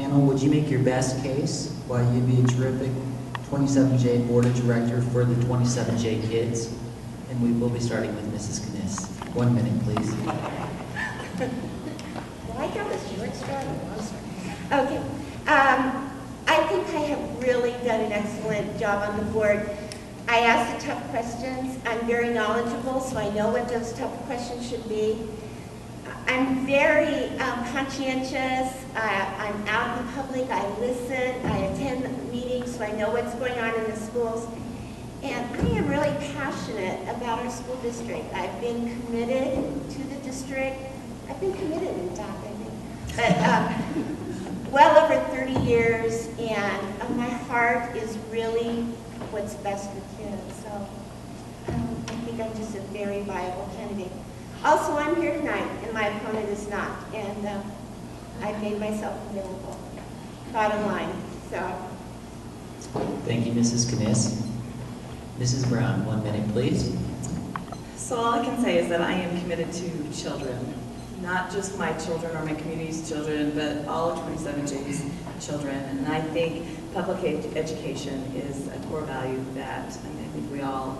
Panel, would you make your best case why you'd be a terrific 27J Board of Director for the 27J kids? And we will be starting with Mrs. Kniss. 1 minute, please. Well, I got this short story. Okay. I think I have really done an excellent job on the board. I ask the tough questions. I'm very knowledgeable, so I know what those tough questions should be. I'm very conscientious. I'm out in the public. I listen. I attend meetings, so I know what's going on in the schools. And I am really passionate about our school district. I've been committed to the district. I've been committed, in fact, I think. But well over 30 years, and my heart is really what's best for kids. So I think I'm just a very viable candidate. Also, I'm here tonight, and my opponent is not, and I've made myself available. Bottom line, so. Thank you, Mrs. Kniss. Mrs. Brown, 1 minute, please. So all I can say is that I am committed to children, not just my children or my community's children, but all of 27J's children. And I think public education is a core value that I think we all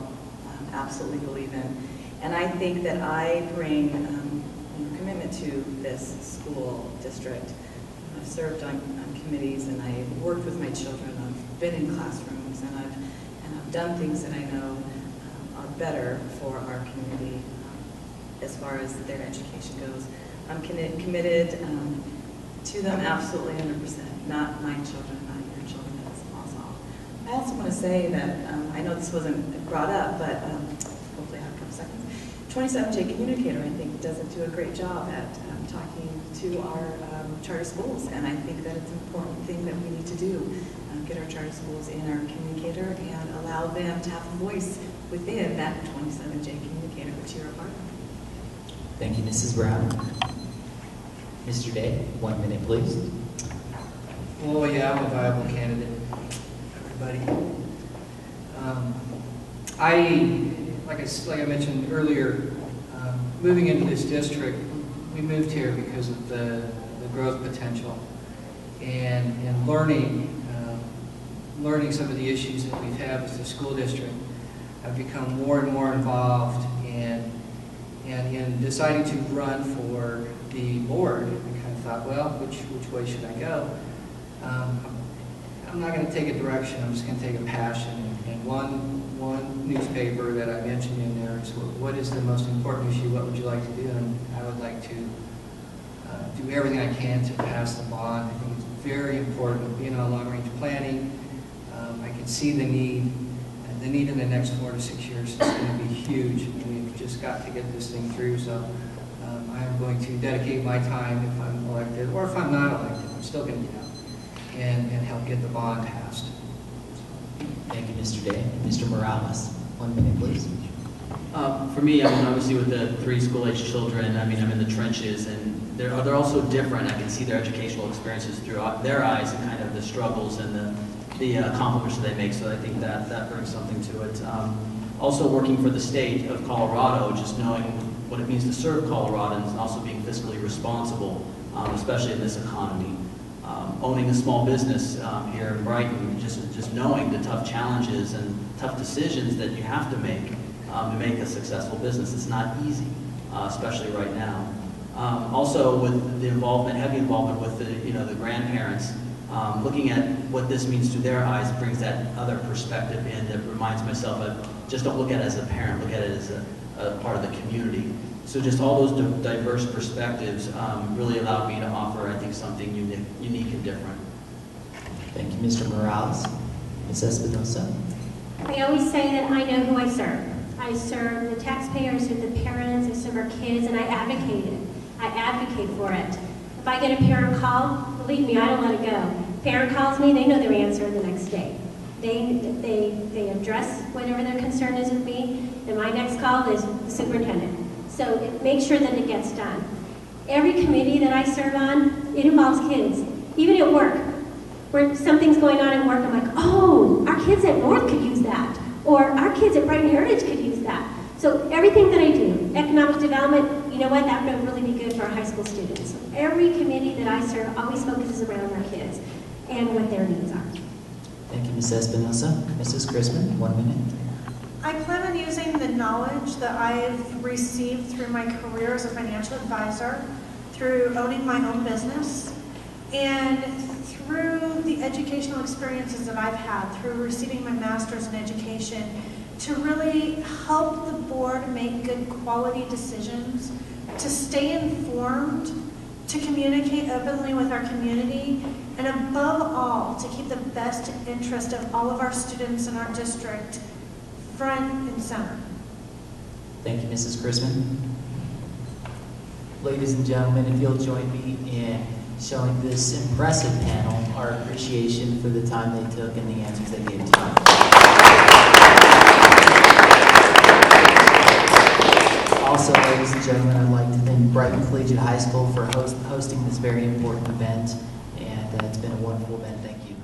absolutely believe in. And I think that I bring commitment to this school district. I've served on committees, and I've worked with my children. I've been in classrooms, and I've done things that I know are better for our community as far as their education goes. I'm committed to them absolutely 100%. Not my children, not your children, that's also. I also want to say that I know this wasn't brought up, but hopefully I have a couple seconds. 27J Communicator, I think, doesn't do a great job at talking to our charter schools, and I think that it's an important thing that we need to do. Get our charter schools in our communicator and allow them to have a voice within that 27J communicator, which you're a part of. Thank you, Mrs. Brown. Mr. Day, 1 minute, please. Well, yeah, I'm a viable candidate, everybody. Like I mentioned earlier, moving into this district, we moved here because of the growth potential and learning some of the issues that we've had with the school district. I've become more and more involved, and in deciding to run for the board, I kind of thought, well, which way should I go? I'm not going to take a direction, I'm just going to take a passion. And one newspaper that I mentioned in there is, what is the most important issue, what would you like to do? And I would like to do everything I can to pass the bond. I think it's very important, being on long-range planning. I can see the need in the next 4 to 6 years is going to be huge. We've just got to get this thing through. So I'm going to dedicate my time, if I'm elected, or if I'm not elected, I'm still going to get out and help get the bond passed. Thank you, Mr. Day. Mr. Morales, 1 minute, please. For me, I mean, obviously with the 3 school-age children, I mean, I'm in the trenches, and they're also different. I can see their educational experiences through their eyes and kind of the struggles and the accomplishments that they make, so I think that brings something to it. Also working for the state of Colorado, just knowing what it means to serve Coloradans and also being fiscally responsible, especially in this economy. Owning a small business here in Brighton, just knowing the tough challenges and tough decisions that you have to make a successful business. It's not easy, especially right now. Also with the heavy involvement with the grandparents, looking at what this means through their eyes brings that other perspective in that reminds myself of just don't look at it as a parent, look at it as a part of the community. So just all those diverse perspectives really allowed me to offer, I think, something unique and different. Thank you, Mr. Morales. Ms. Espinosa. I always say that I know who I serve. I serve the taxpayers, I serve the parents, I serve our kids, and I advocate for it. If I get a parent call, believe me, I don't let it go. Parent calls me, they know their answer the next day. They address whatever their concern is with me, and my next call is the superintendent. So make sure that it gets done. Every committee that I serve on, it involves kids. Even at work, where something's going on at work, I'm like, oh, our kids at North could use that. Or our kids at Brighton Heritage could use that. So everything that I do, economic development, you know what, that would really be good for our high school students. So every committee that I serve always focuses around our kids and what their needs are. Thank you, Ms. Espinosa. Mrs. Chrisman, 1 minute. I plan on using the knowledge that I've received through my career as a financial advisor, through owning my own business, and through the educational experiences that I've had, through receiving my master's in education, to really help the board make good quality decisions, to stay informed, to communicate openly with our community, and above all, to keep the best interest of all of our students in our district front and center. Thank you, Mrs. Chrisman. Ladies and gentlemen, if you'll join me in showing this impressive panel our appreciation for the time they took and the answers they gave to us. Also, ladies and gentlemen, I'd like to thank Brighton Collegiate High School for hosting this very important event, and it's been a wonderful event. Thank you.